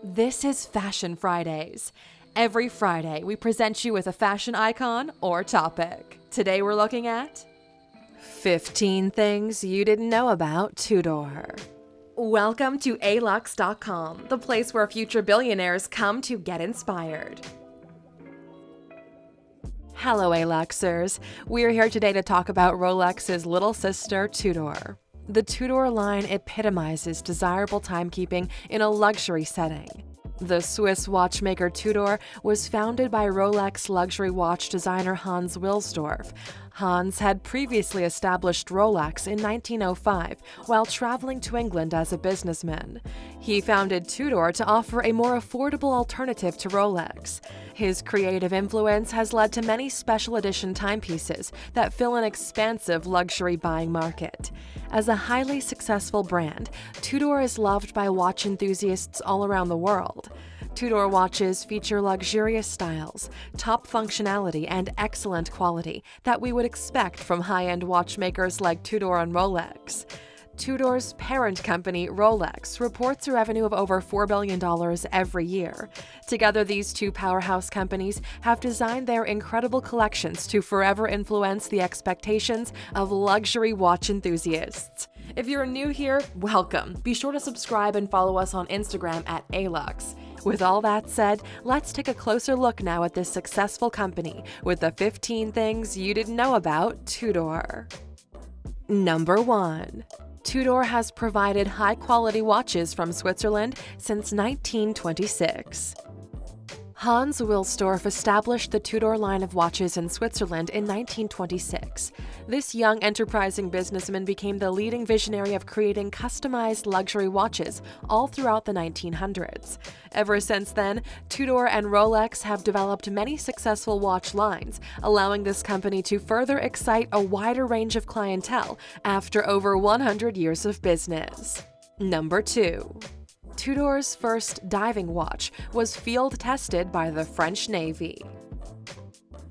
This is Fashion Fridays. Every Friday, we present you with a fashion icon or topic. Today we're looking at 15 things you didn't know about Tudor. Welcome to Alux.com, the place where future billionaires come to get inspired. Hello, Aluxers. We're here today to talk about Rolex's little sister, Tudor. The Tudor line epitomizes desirable timekeeping in a luxury setting. The Swiss watchmaker Tudor was founded by Rolex luxury watch designer Hans Wilsdorf. Hans had previously established Rolex in 1905 while traveling to England as a businessman. He founded Tudor to offer a more affordable alternative to Rolex. His creative influence has led to many special edition timepieces that fill an expansive luxury buying market. As a highly successful brand, Tudor is loved by watch enthusiasts all around the world. Tudor watches feature luxurious styles, top functionality, and excellent quality that we would expect from high-end watchmakers like Tudor and Rolex. Tudor's parent company, Rolex, reports a revenue of over $4 billion every year. Together, these two powerhouse companies have designed their incredible collections to forever influence the expectations of luxury watch enthusiasts. If you're new here, welcome. Be sure to subscribe and follow us on Instagram at Alux. With all that said, let's take a closer look now at this successful company with the 15 things you didn't know about Tudor. Number 1. Tudor has provided high-quality watches from Switzerland since 1926. Hans Wilsdorf established the Tudor line of watches in Switzerland in 1926. This young enterprising businessman became the leading visionary of creating customized luxury watches all throughout the 1900s. Ever since then, Tudor and Rolex have developed many successful watch lines, allowing this company to further excite a wider range of clientele after over 100 years of business. Number 2. Tudor's first diving watch was field-tested by the French Navy.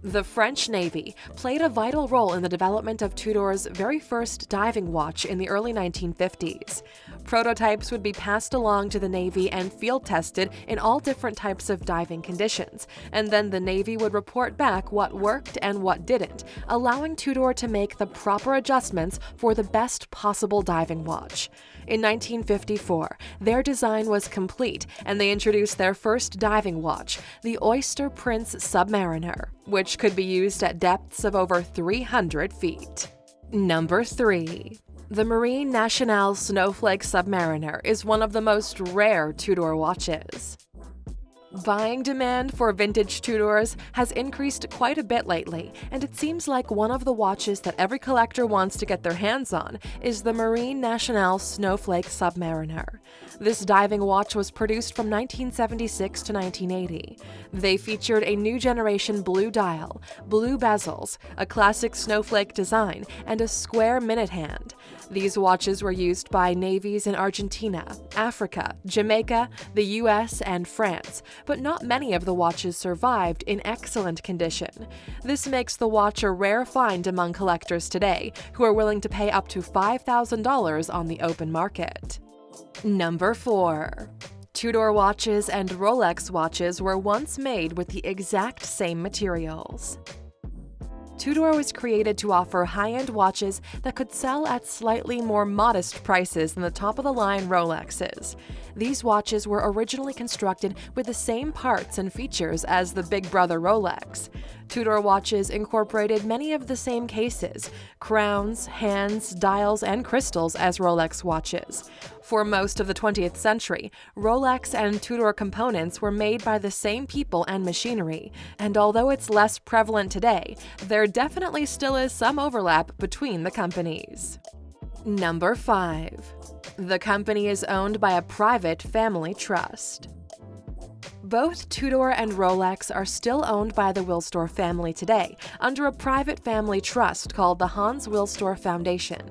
The French Navy played a vital role in the development of Tudor's very first diving watch in the early 1950s. Prototypes would be passed along to the Navy and field-tested in all different types of diving conditions, and then the Navy would report back what worked and what didn't, allowing Tudor to make the proper adjustments for the best possible diving watch. In 1954, their design was complete, and they introduced their first diving watch, the Oyster Prince Submariner, which could be used at depths of over 300 feet. Number 3. The Marine Nationale Snowflake Submariner is one of the most rare Tudor watches. Buying demand for vintage Tudors has increased quite a bit lately, and it seems like one of the watches that every collector wants to get their hands on is the Marine Nationale Snowflake Submariner. This diving watch was produced from 1976 to 1980. They featured a new generation blue dial, blue bezels, a classic snowflake design, and a square minute hand. These watches were used by navies in Argentina, Africa, Jamaica, the US, and France, but not many of the watches survived in excellent condition. This makes the watch a rare find among collectors today, who are willing to pay up to $5,000 on the open market. Number 4. Tudor watches and Rolex watches were once made with the exact same materials. Tudor was created to offer high-end watches that could sell at slightly more modest prices than the top-of-the-line Rolexes. These watches were originally constructed with the same parts and features as the big brother Rolex. Tudor watches incorporated many of the same cases, crowns, hands, dials, and crystals as Rolex watches. For most of the 20th century, Rolex and Tudor components were made by the same people and machinery, and although it's less prevalent today, there definitely still is some overlap between the companies. Number 5. The company is owned by a private family trust. Both Tudor and Rolex are still owned by the Wilsdorf family today under a private family trust called the Hans Wilsdorf Foundation.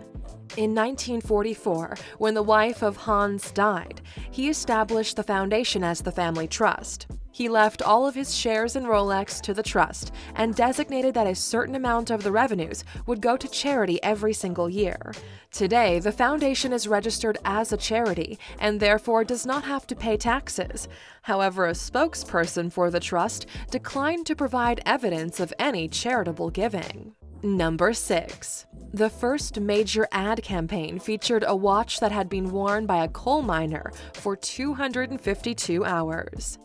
In 1944, when the wife of Hans died, he established the foundation as the family trust. He left all of his shares in Rolex to the trust and designated that a certain amount of the revenues would go to charity every single year. Today, the foundation is registered as a charity and therefore does not have to pay taxes. However, a spokesperson for the trust declined to provide evidence of any charitable giving. Number 6. The first major ad campaign featured a watch that had been worn by a coal miner for 252 hours.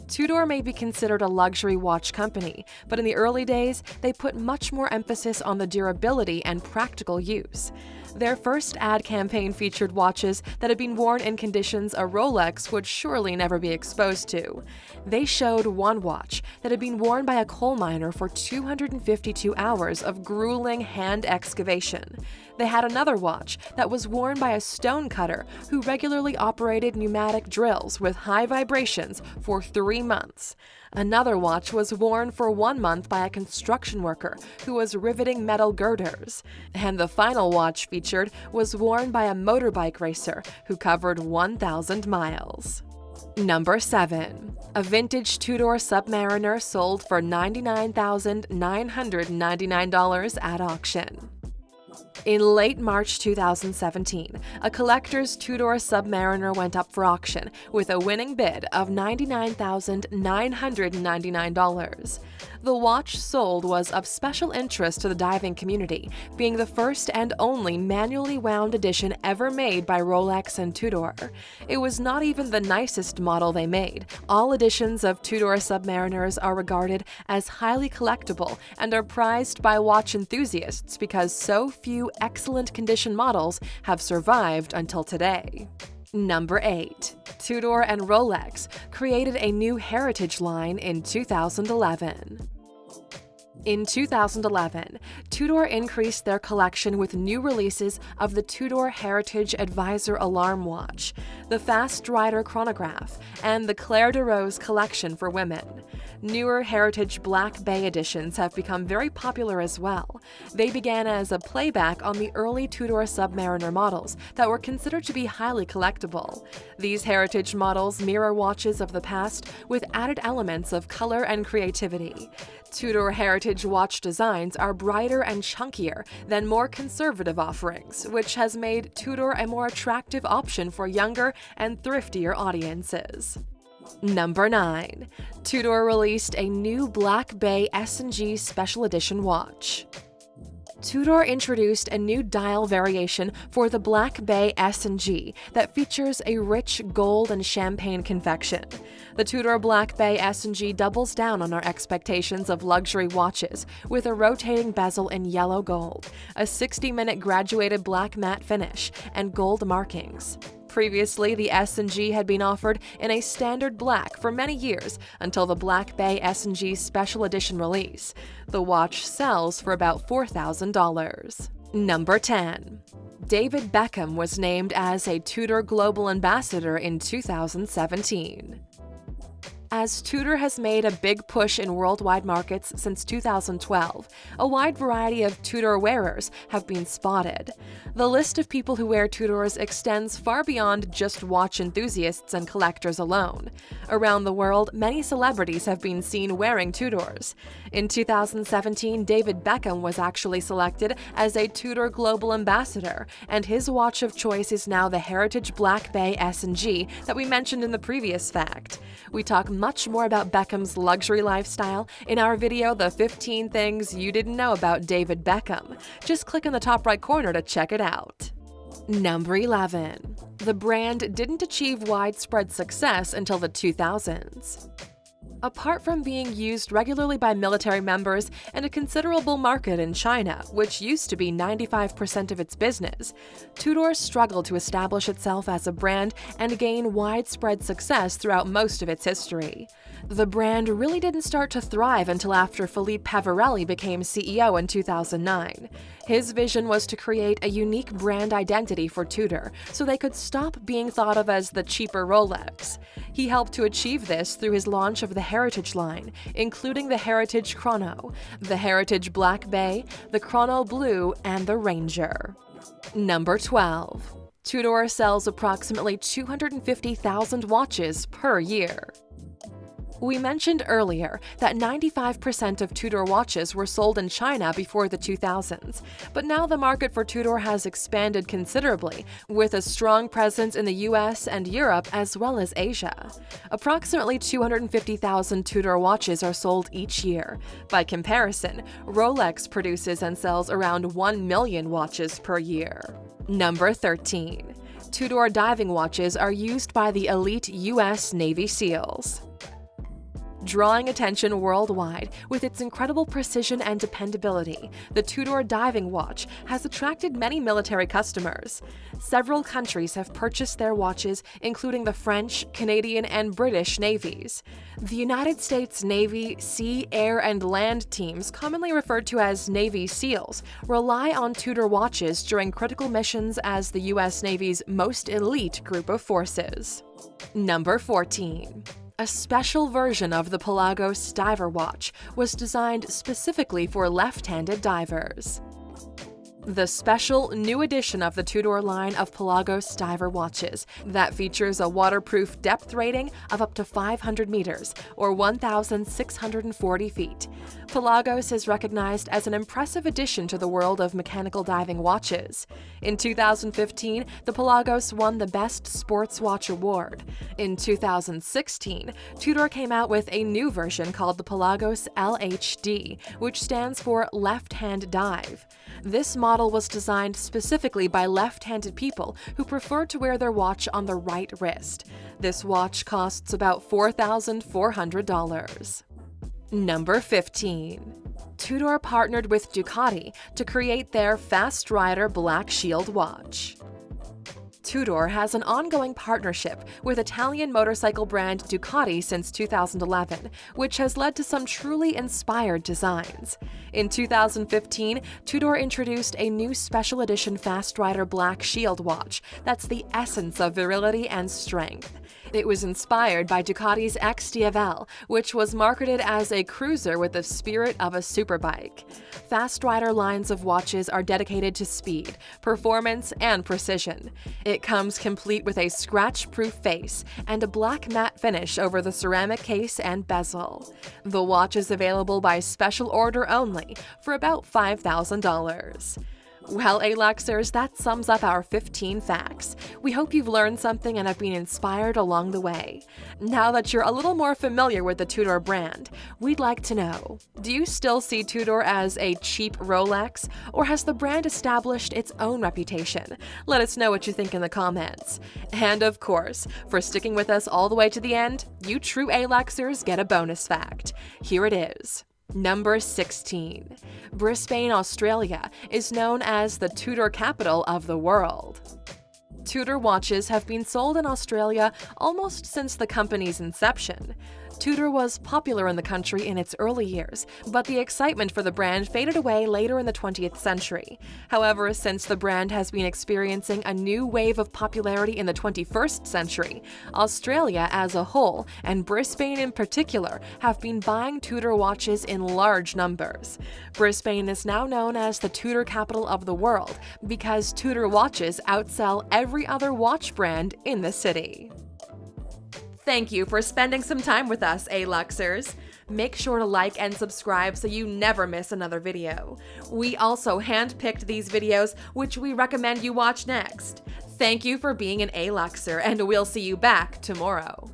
Tudor may be considered a luxury watch company, but in the early days, they put much more emphasis on the durability and practical use. Their first ad campaign featured watches that had been worn in conditions a Rolex would surely never be exposed to. They showed one watch that had been worn by a coal miner for 252 hours of grueling hand excavation. They had another watch that was worn by a stone cutter who regularly operated pneumatic drills with high vibrations for 3 months. Another watch was worn for 1 month by a construction worker who was riveting metal girders. And the final watch featured was worn by a motorbike racer who covered 1,000 miles. Number 7. A vintage Tudor Submariner sold for $99,999 at auction. In late March 2017, a collector's Tudor Submariner went up for auction with a winning bid of $99,999. The watch sold was of special interest to the diving community, being the first and only manually wound edition ever made by Rolex and Tudor. It was not even the nicest model they made. All editions of Tudor Submariners are regarded as highly collectible and are prized by watch enthusiasts because so few excellent condition models have survived until today. Number 8. Tudor and Rolex created a new heritage line in 2011. In 2011, Tudor increased their collection with new releases of the Tudor Heritage Advisor Alarm Watch, the Fast Rider Chronograph, and the Claire de Rose collection for women. Newer Heritage Black Bay editions have become very popular as well. They began as a playback on the early Tudor Submariner models that were considered to be highly collectible. These heritage models mirror watches of the past with added elements of color and creativity. Tudor Heritage watch designs are brighter and chunkier than more conservative offerings, which has made Tudor a more attractive option for younger and thriftier audiences. Number 9. Tudor released a new Black Bay S&G Special Edition watch. Tudor introduced a new dial variation for the Black Bay S&G that features a rich gold and champagne confection. The Tudor Black Bay S&G doubles down on our expectations of luxury watches with a rotating bezel in yellow gold, a 60-minute graduated black matte finish, and gold markings. Previously, the S&G had been offered in a standard black for many years until the Black Bay S&G Special Edition release. The watch sells for about $4,000. Number 10. David Beckham was named as a Tudor Global Ambassador in 2017. As Tudor has made a big push in worldwide markets since 2012, a wide variety of Tudor wearers have been spotted. The list of people who wear Tudors extends far beyond just watch enthusiasts and collectors alone. Around the world, many celebrities have been seen wearing Tudors. In 2017, David Beckham was actually selected as a Tudor Global Ambassador, and his watch of choice is now the Heritage Black Bay S&G that we mentioned in the previous fact. We talk much more about Beckham's luxury lifestyle in our video, The 15 Things You Didn't Know About David Beckham. Just click in the top right corner to check it out. Number 11. The brand didn't achieve widespread success until the 2000s. Apart from being used regularly by military members and a considerable market in China, which used to be 95% of its business, Tudor struggled to establish itself as a brand and gain widespread success throughout most of its history. The brand really didn't start to thrive until after Philippe Pavarelli became CEO in 2009. His vision was to create a unique brand identity for Tudor so they could stop being thought of as the cheaper Rolex. He helped to achieve this through his launch of the Heritage line, including the Heritage Chrono, the Heritage Black Bay, the Chrono Blue, and the Ranger. Number 12. Tudor sells approximately 250,000 watches per year. We mentioned earlier that 95% of Tudor watches were sold in China before the 2000s, but now the market for Tudor has expanded considerably, with a strong presence in the US and Europe as well as Asia. Approximately 250,000 Tudor watches are sold each year. By comparison, Rolex produces and sells around 1 million watches per year. Number 13. Tudor diving watches are used by the elite US Navy SEALs. Drawing attention worldwide with its incredible precision and dependability, the Tudor diving watch has attracted many military customers. Several countries have purchased their watches, including the French, Canadian, and British navies. The United States Navy, Sea, Air, and Land teams, commonly referred to as Navy SEALs, rely on Tudor watches during critical missions as the U.S. Navy's most elite group of forces. Number 14. A special version of the Pelagos diver watch was designed specifically for left-handed divers. The special new edition of the Tudor line of Pelagos diver watches that features a waterproof depth rating of up to 500 meters, or 1,640 feet. Pelagos is recognized as an impressive addition to the world of mechanical diving watches. In 2015, the Pelagos won the Best Sports Watch Award. In 2016, Tudor came out with a new version called the Pelagos LHD, which stands for Left Hand Dive. This model was designed specifically by left-handed people who prefer to wear their watch on the right wrist. This watch costs about $4,400. Number 15. Tudor partnered with Ducati to create their Fast Rider Black Shield watch. Tudor has an ongoing partnership with Italian motorcycle brand Ducati since 2011, which has led to some truly inspired designs. In 2015, Tudor introduced a new special edition Fast Rider Black Shield watch that's the essence of virility and strength. It was inspired by Ducati's XDFL, which was marketed as a cruiser with the spirit of a superbike. Fast Rider lines of watches are dedicated to speed, performance, and precision. It comes complete with a scratch-proof face and a black matte finish over the ceramic case and bezel. The watch is available by special order only for about $5,000. Well, Aluxers, that sums up our 15 facts. We hope you've learned something and have been inspired along the way. Now that you're a little more familiar with the Tudor brand, we'd like to know, do you still see Tudor as a cheap Rolex, or has the brand established its own reputation? Let us know what you think in the comments. And of course, for sticking with us all the way to the end, you true Aluxers get a bonus fact. Here it is. Number 16. Brisbane, Australia is known as the Tudor capital of the world. Tudor watches have been sold in Australia almost since the company's inception. Tudor was popular in the country in its early years, but the excitement for the brand faded away later in the 20th century. However, since the brand has been experiencing a new wave of popularity in the 21st century, Australia as a whole, and Brisbane in particular, have been buying Tudor watches in large numbers. Brisbane is now known as the Tudor capital of the world because Tudor watches outsell every other watch brand in the city. Thank you for spending some time with us, Aluxers. Make sure to like and subscribe so you never miss another video. We also handpicked these videos, which we recommend you watch next. Thank you for being an Aluxer, and we'll see you back tomorrow.